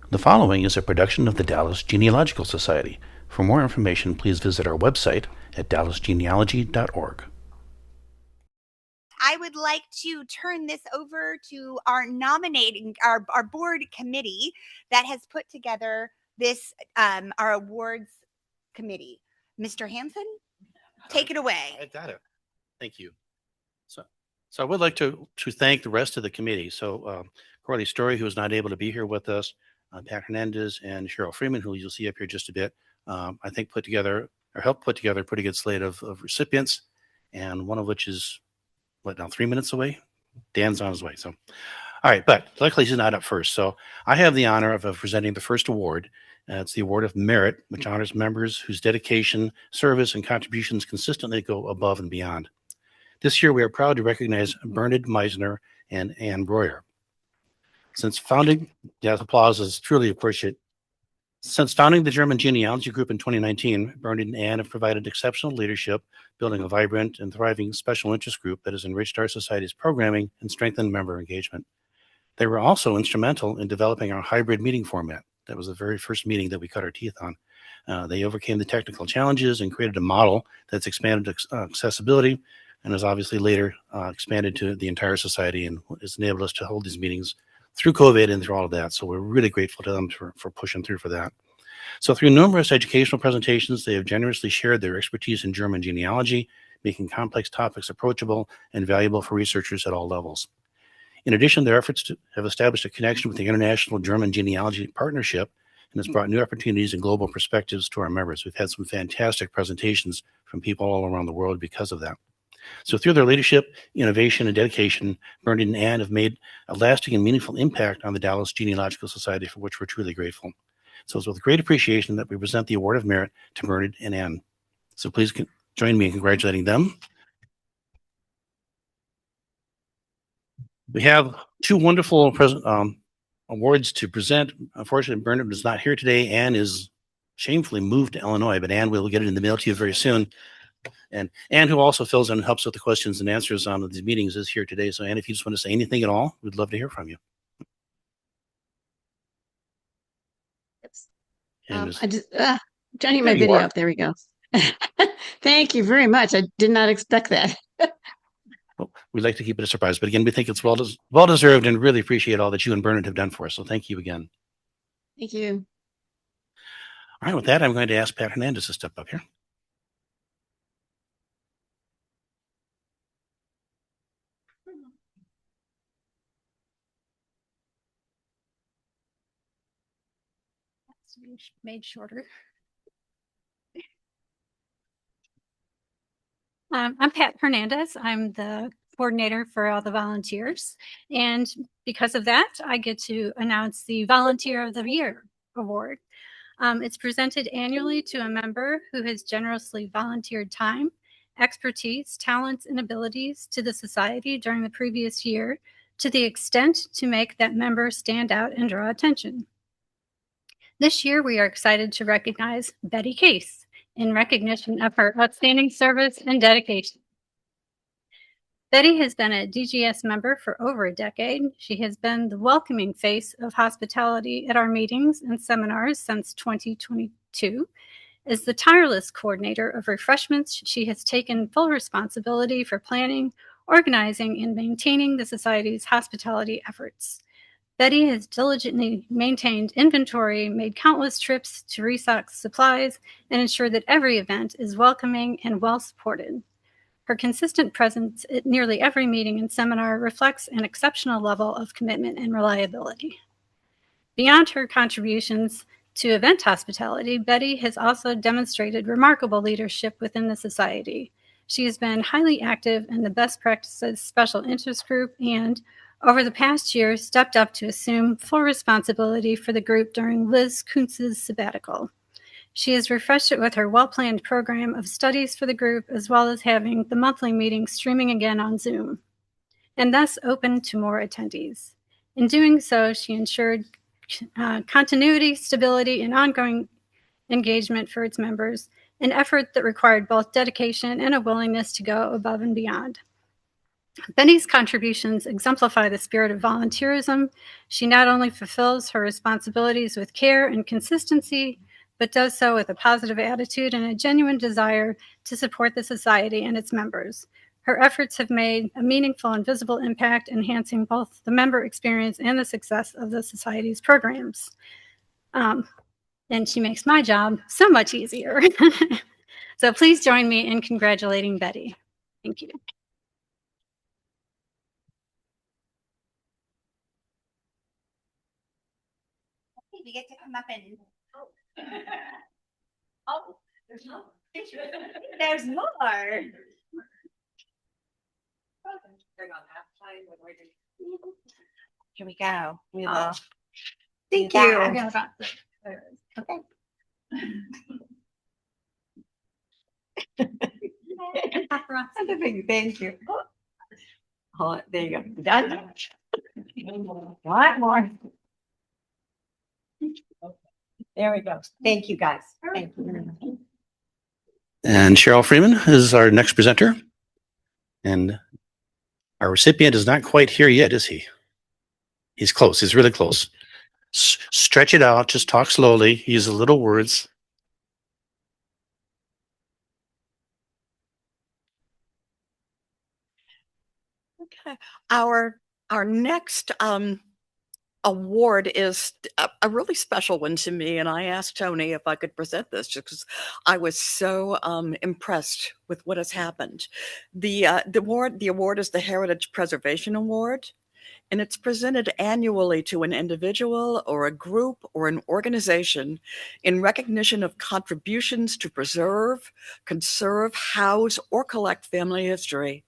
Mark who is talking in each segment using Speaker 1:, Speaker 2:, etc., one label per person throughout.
Speaker 1: The following is a production of the Dallas Genealogical Society. For more information, please visit our website at dallasgenealogy.org.
Speaker 2: I would like to turn this over to our our board committee that has put together this, our awards committee. Mr. Hanson, take it away.
Speaker 1: I got it. Thank you. So I would like to thank the rest of the committee. So Corley Story, who is not able to be here with us, Pat Hernandez, and Cheryl Freeman, who you'll see up here just a bit, I think put together or helped put together a pretty good slate of recipients, and one of which is, what, now 3 minutes away? Dan's on his way. So, all right, but luckily he's not up first. So I have the honor of presenting the first award. It's the Award of Merit, which honors members whose dedication, service, and contributions consistently go above and beyond. This year, we are proud to recognize Bernard Meisner and Ann Breuer. Since founding, yes, applause is truly appreciated. Since founding the German Genealogy Group in 2019, Bernard and Ann have provided exceptional leadership, building a vibrant and thriving special interest group that has enriched our society's programming and strengthened member engagement. They were also instrumental in developing our hybrid meeting format. That was the very first meeting that we cut our teeth on. They overcame the technical challenges and created a model that's expanded accessibility and has obviously later expanded to the entire society and has enabled us to hold these meetings through COVID and through all of that. So we're really grateful to them for pushing through for that. So through numerous educational presentations, they have generously shared their expertise in German genealogy, making complex topics approachable and valuable for researchers at all levels. In addition, their efforts have established a connection with the International German Genealogy Partnership and has brought new opportunities and global perspectives to our members. We've had some fantastic presentations from people all around the world because of that. So through their leadership, innovation, and dedication, Bernard and Ann have made a lasting and meaningful impact on the Dallas Genealogical Society, for which we're truly grateful. So it's with great appreciation that we present the Award of Merit to Bernard and Ann. So please join me in congratulating them. We have two wonderful awards to present. Unfortunately, Bernard is not here today. Ann is shamefully moved to Illinois, but Ann will get it in the mail to you very soon. And Ann, who also fills in and helps with the questions and answers on these meetings, is here today. So Ann, if you just want to say anything at all, we'd love to hear from you.
Speaker 3: Johnny, my video up. There we go. Thank you very much. I did not expect that.
Speaker 1: Well, we'd like to keep it a surprise, but again, we think it's well deserved and really appreciate all that you and Bernard have done for us. So thank you again.
Speaker 3: Thank you.
Speaker 1: All right, with that, I'm going to ask Pat Hernandez to step up here.
Speaker 4: Made shorter. I'm Pat Hernandez. I'm the coordinator for all the volunteers. And because of that, I get to announce the Volunteer of the Year award. It's presented annually to a member who has generously volunteered time, expertise, talents, and abilities to the society during the previous year to the extent to make that member stand out and draw attention. This year, we are excited to recognize Betty Case in recognition of her outstanding service and dedication. Betty has been a DGS member for over a decade. She has been the welcoming face of hospitality at our meetings and seminars since 2022. As the tireless coordinator of refreshments, she has taken full responsibility for planning, organizing, and maintaining the Society's hospitality efforts. Betty has diligently maintained inventory, made countless trips to restock supplies, and ensured that every event is welcoming and well supported. Her consistent presence at nearly every meeting and seminar reflects an exceptional level of commitment and reliability. Beyond her contributions to event hospitality, Betty has also demonstrated remarkable leadership within the Society. She has been highly active in the Best Practices Special Interest Group and, over the past year, stepped up to assume full responsibility for the group during Liz Kuntz's sabbatical. She has refreshed it with her well-planned program of studies for the group, as well as having the monthly meetings streaming again on Zoom, and thus open to more attendees. In doing so, she ensured continuity, stability, and ongoing engagement for its members, an effort that required both dedication and a willingness to go above and beyond. Betty's contributions exemplify the spirit of volunteerism. She not only fulfills her responsibilities with care and consistency, but does so with a positive attitude and a genuine desire to support the society and its members. Her efforts have made a meaningful and visible impact, enhancing both the member experience and the success of the Society's programs. And she makes my job so much easier. So please join me in congratulating Betty. Thank you.
Speaker 2: We get to come up and. Oh, there's more. There's more. Here we go. We will. Thank
Speaker 4: do
Speaker 2: you.
Speaker 4: that.
Speaker 2: Okay. Thank you. Oh, there you go. Done. One more. There we go. Thank you, guys. Thank you very much.
Speaker 1: And Cheryl Freeman is our next presenter. And our recipient is not quite here yet, is he? He's close. He's really close. Stretch it out. Just talk slowly. Use little words.
Speaker 5: Okay. Our next award is a really special one to me, and I asked Tony if I could present this just because I was so impressed with what has happened. The award is the Heritage Preservation Award, and it's presented annually to an individual or a group or an organization in recognition of contributions to preserve, conserve, house, or collect family history.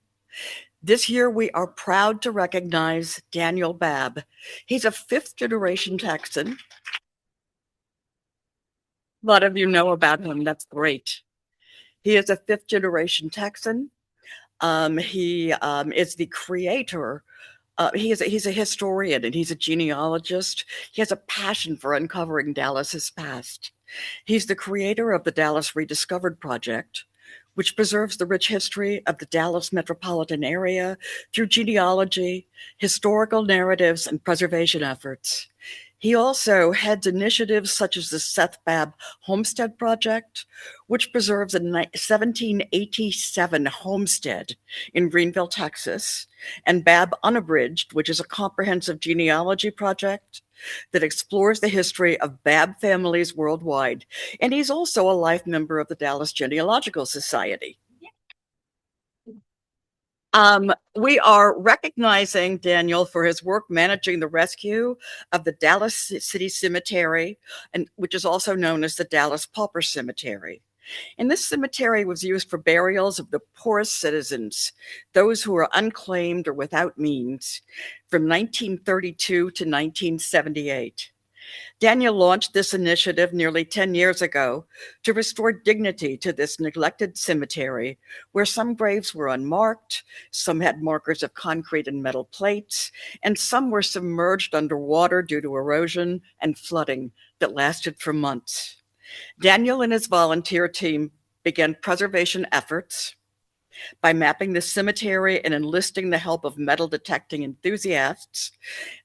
Speaker 5: This year, we are proud to recognize Daniel Babb. He's a fifth-generation Texan. A lot of you know about him. That's great. He is a fifth-generation Texan. He is the creator. He's a historian and he's a genealogist. He has a passion for uncovering Dallas's past. He's the creator of the Dallas Rediscovered Project, which preserves the rich history of the Dallas metropolitan area through genealogy, historical narratives, and preservation efforts. He also heads initiatives such as the Seth Babb Homestead Project, which preserves a 1787 homestead in Greenville, Texas, and Babb Unabridged, which is a comprehensive genealogy project that explores the history of Babb families worldwide. And he's also a life member of the Dallas Genealogical Society. We are recognizing Daniel for his work managing the rescue of the Dallas City Cemetery, which is also known as the Dallas Pauper Cemetery. And this cemetery was used for burials of the poorest citizens, those who were unclaimed or without means, from 1932 to 1978. Daniel launched this initiative nearly 10 years ago to restore dignity to this neglected cemetery, where some graves were unmarked, some had markers of concrete and metal plates, and some were submerged underwater due to erosion and flooding that lasted for months. Daniel and his volunteer team began preservation efforts by mapping the cemetery and enlisting the help of metal detecting enthusiasts.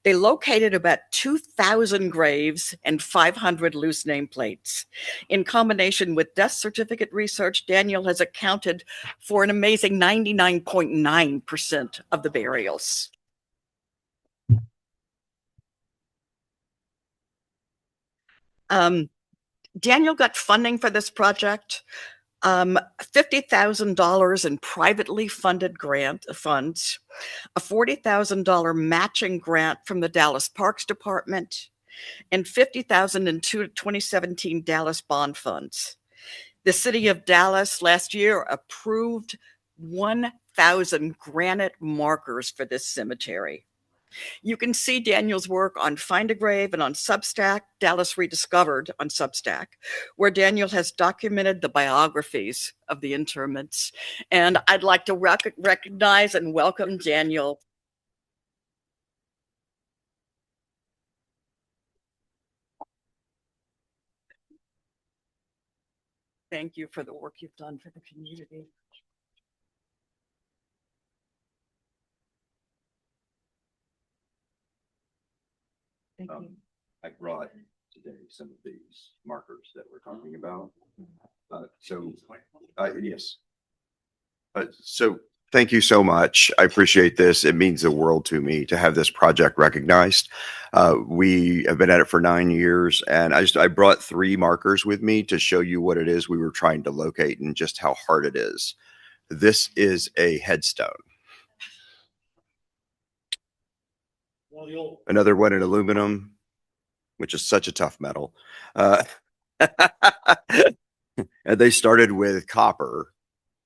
Speaker 5: They located about 2,000 graves and 500 loose nameplates. In combination with death certificate research, Daniel has accounted for an amazing 99.9% of the burials. Daniel got funding for this project, $50,000 in privately funded grant funds, a $40,000 matching grant from the Dallas Parks Department, and $50,000 in 2017 Dallas bond funds. The city of Dallas last year approved 1,000 granite markers for this cemetery. You can see Daniel's work on Find a Grave and on Substack, Dallas Rediscovered on Substack, where Daniel has documented the biographies of the interments. And I'd like to recognize and welcome Daniel. Thank you for the work you've done for the community.
Speaker 6: I brought today some of these markers that we're talking about. Yes. So thank you so much. I appreciate this. It means the world to me to have this project recognized. We have been at it for 9 years, and I brought 3 markers with me to show you what it is we were trying to locate and just how hard it is. This is a headstone. Another one in aluminum, which is such a tough metal. And they started with copper,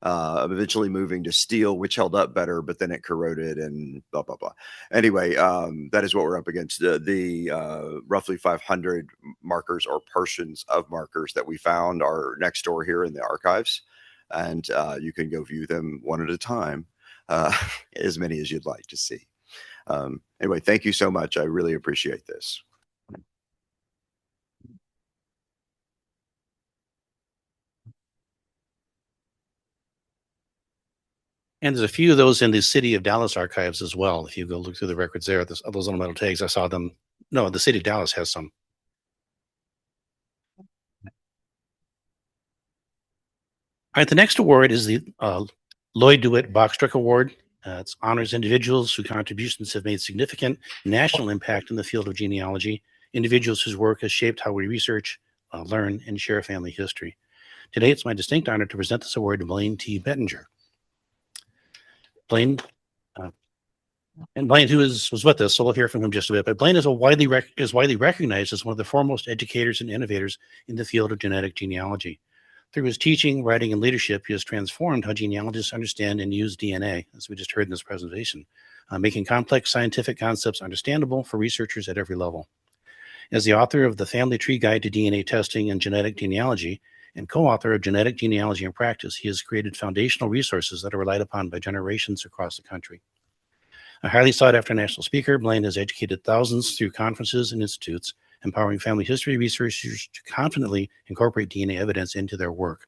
Speaker 6: eventually moving to steel, which held up better, but then it corroded and blah, blah, blah. Anyway, that is what we're up against. The roughly 500 markers or portions of markers that we found are next door here in the archives. And you can go view them one at a time, as many as you'd like to see. Anyway, thank you so much. I really appreciate this.
Speaker 1: And there's a few of those in the City of Dallas archives as well. If you go look through the records there, those little metal tags, I saw them. No, the City of Dallas has some. All right, the next award is the Lloyd DeWitt Boxtruck Award. It honors individuals whose contributions have made significant national impact in the field of genealogy, individuals whose work has shaped how we research, learn, and share family history. Today, it's my distinct honor to present this award to Blaine T. Bettinger. Blaine, and Blaine, who was with us, so we'll hear from him just a bit. But Blaine is widely recognized as one of the foremost educators and innovators in the field of genetic genealogy. Through his teaching, writing, and leadership, he has transformed how genealogists understand and use DNA, as we just heard in this presentation, making complex scientific concepts understandable for researchers at every level. As the author of the Family Tree Guide to DNA Testing and Genetic Genealogy, and co-author of Genetic Genealogy in Practice, he has created foundational resources that are relied upon by generations across the country. A highly sought-after national speaker, Blaine has educated thousands through conferences and institutes, empowering family history researchers to confidently incorporate DNA evidence into their work.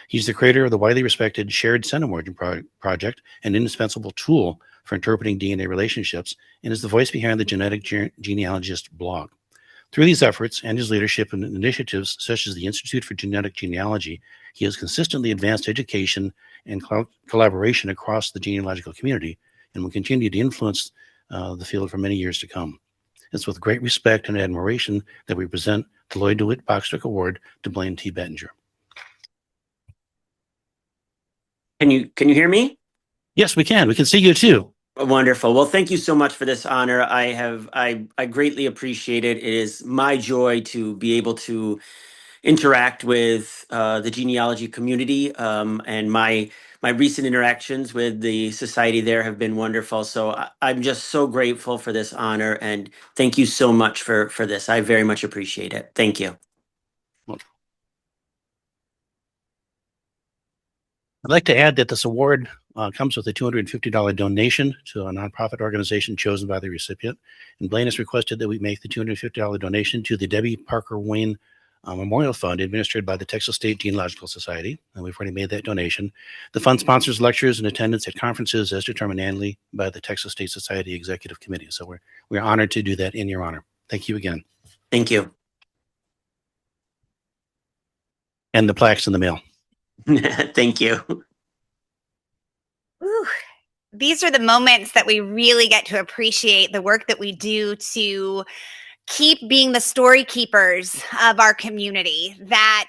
Speaker 1: He's the creator of the widely respected Shared Centimorgan Project, an indispensable tool for interpreting DNA relationships, and is the voice behind the Genetic Genealogist blog. Through these efforts and his leadership in initiatives such as the Institute for Genetic Genealogy, he has consistently advanced education and collaboration across the genealogical community and will continue to influence the field for many years to come. It's with great respect and admiration that we present the Lloyd DeWitt Boxtruck Award to Blaine T. Bettinger.
Speaker 7: Can you hear me?
Speaker 1: Yes, we can. We can see you too.
Speaker 7: Wonderful. Well, thank you so much for this honor. I greatly appreciate it. It is my joy to be able to interact with the genealogy community, and my recent interactions with the society there have been wonderful. So I'm just so grateful for this honor, and thank you so much for this. I very much appreciate it. Thank you.
Speaker 1: I'd like to add that this award comes with a $250 donation to a nonprofit organization chosen by the recipient. And Blaine has requested that we make the $250 donation to the Debbie Parker Wayne Memorial Fund administered by the Texas State Genealogical Society. And we've already made that donation. The fund sponsors lectures and attendance at conferences as determined annually by the Texas State Society Executive Committee. So we're honored to do that in your honor. Thank you again.
Speaker 7: Thank you.
Speaker 1: And the plaques in the mail.
Speaker 7: Thank you.
Speaker 2: Ooh, these are the moments that we really get to appreciate the work that we do to keep being the story keepers of our community. That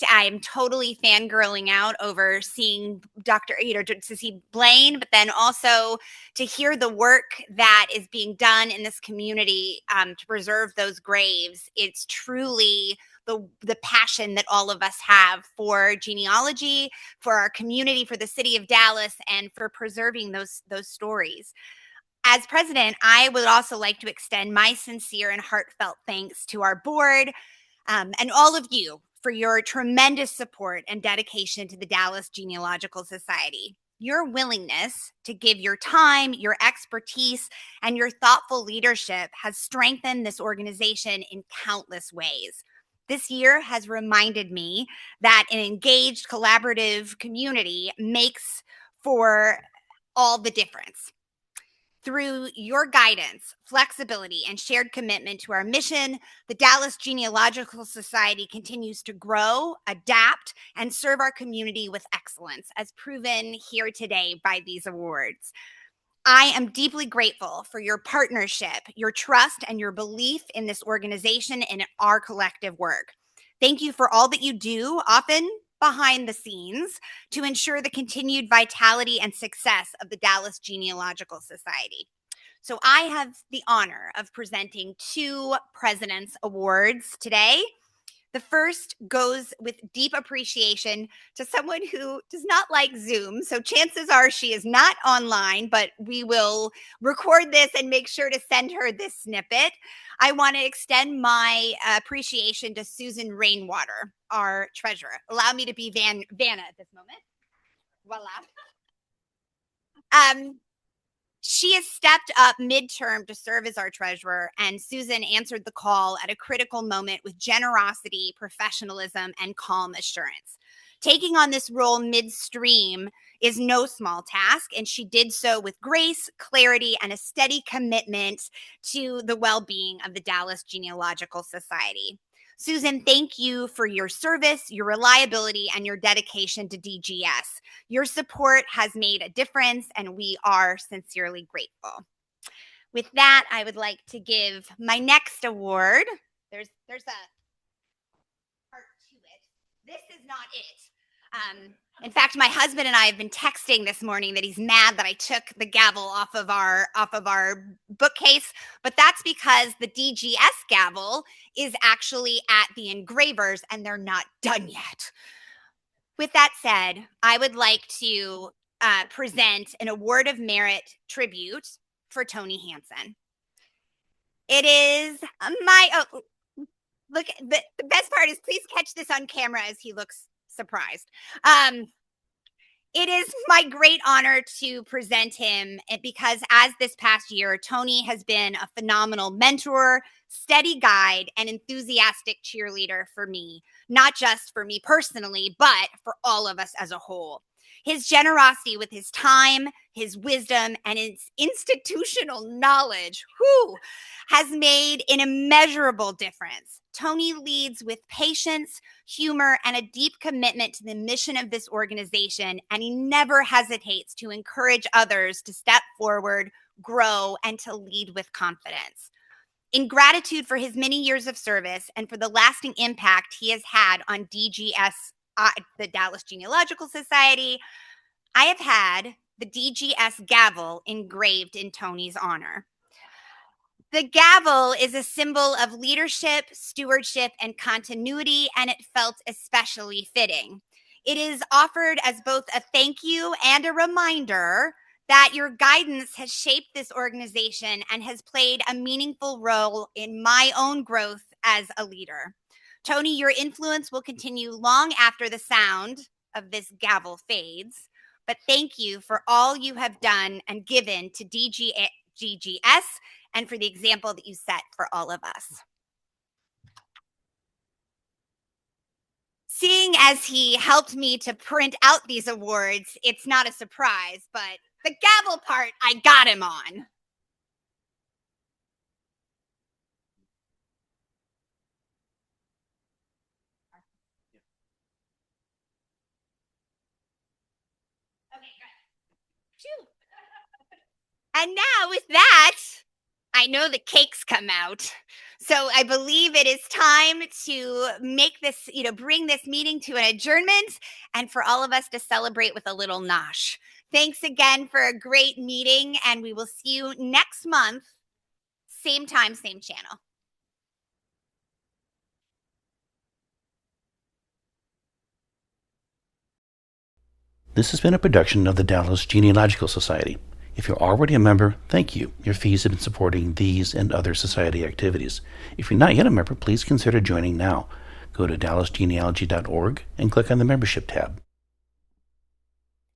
Speaker 2: I'm totally fangirling out over seeing to see Blaine, but then also to hear the work that is being done in this community to preserve those graves. It's truly the passion that all of us have for genealogy, for our community, for the city of Dallas, and for preserving those stories. As president, I would also like to extend my sincere and heartfelt thanks to our board and all of you for your tremendous support and dedication to the Dallas Genealogical Society. Your willingness to give your time, your expertise, and your thoughtful leadership has strengthened this organization in countless ways. This year has reminded me that an engaged, collaborative community makes for all the difference. Through your guidance, flexibility, and shared commitment to our mission, the Dallas Genealogical Society continues to grow, adapt, and serve our community with excellence, as proven here today by these awards. I am deeply grateful for your partnership, your trust, and your belief in this organization and in our collective work. Thank you for all that you do, often behind the scenes, to ensure the continued vitality and success of the Dallas Genealogical Society. So I have the honor of presenting 2 President's Awards today. The first goes with deep appreciation to someone who does not like Zoom. So chances are she is not online, but we will record this and make sure to send her this snippet. I want to extend my appreciation to Susan Rainwater, our treasurer. Allow me to be Vanna at this moment. Voila. She has stepped up midterm to serve as our treasurer, and Susan answered the call at a critical moment with generosity, professionalism, and calm assurance. Taking on this role midstream is no small task, and she did so with grace, clarity, and a steady commitment to the well-being of the Dallas Genealogical Society. Susan, thank you for your service, your reliability, and your dedication to DGS. Your support has made a difference, and we are sincerely grateful. With that, I would like to give my next award. There's a part to it. This is not it. In fact, my husband and I have been texting this morning that he's mad that I took the gavel off of our bookcase, but that's because the DGS gavel is actually at the engravers and they're not done yet. With that said, I would like to present an Award of Merit tribute for Tony Hansen. It is look, the best part is please catch this on camera as he looks surprised. It is my great honor to present him because as this past year, Tony has been a phenomenal mentor, steady guide, and enthusiastic cheerleader for me, not just for me personally, but for all of us as a whole. His generosity with his time, his wisdom, and his institutional knowledge, has made an immeasurable difference. Tony leads with patience, humor, and a deep commitment to the mission of this organization, and he never hesitates to encourage others to step forward, grow, and to lead with confidence. In gratitude for his many years of service and for the lasting impact he has had on DGS, the Dallas Genealogical Society, I have had the DGS gavel engraved in Tony's honor. The gavel is a symbol of leadership, stewardship, and continuity, and it felt especially fitting. It is offered as both a thank you and a reminder that your guidance has shaped this organization and has played a meaningful role in my own growth as a leader. Tony, your influence will continue long after the sound of this gavel fades, but thank you for all you have done and given to DGS and for the example that you set for all of us. Seeing as he helped me to print out these awards, it's not a surprise, but the gavel part I got him on. Okay, good. Phew. And now with that, I know the cakes come out. So I believe it is time to make this, bring this meeting to an adjournment and for all of us to celebrate with a little nosh. Thanks again for a great meeting, and we will see you next month, same time, same channel.
Speaker 1: This has been a production of the Dallas Genealogical Society. If you're already a member, thank you. Your fees have been supporting these and other society activities. If you're not yet a member, please consider joining now. Go to dallasgenealogy.org and click on the membership tab.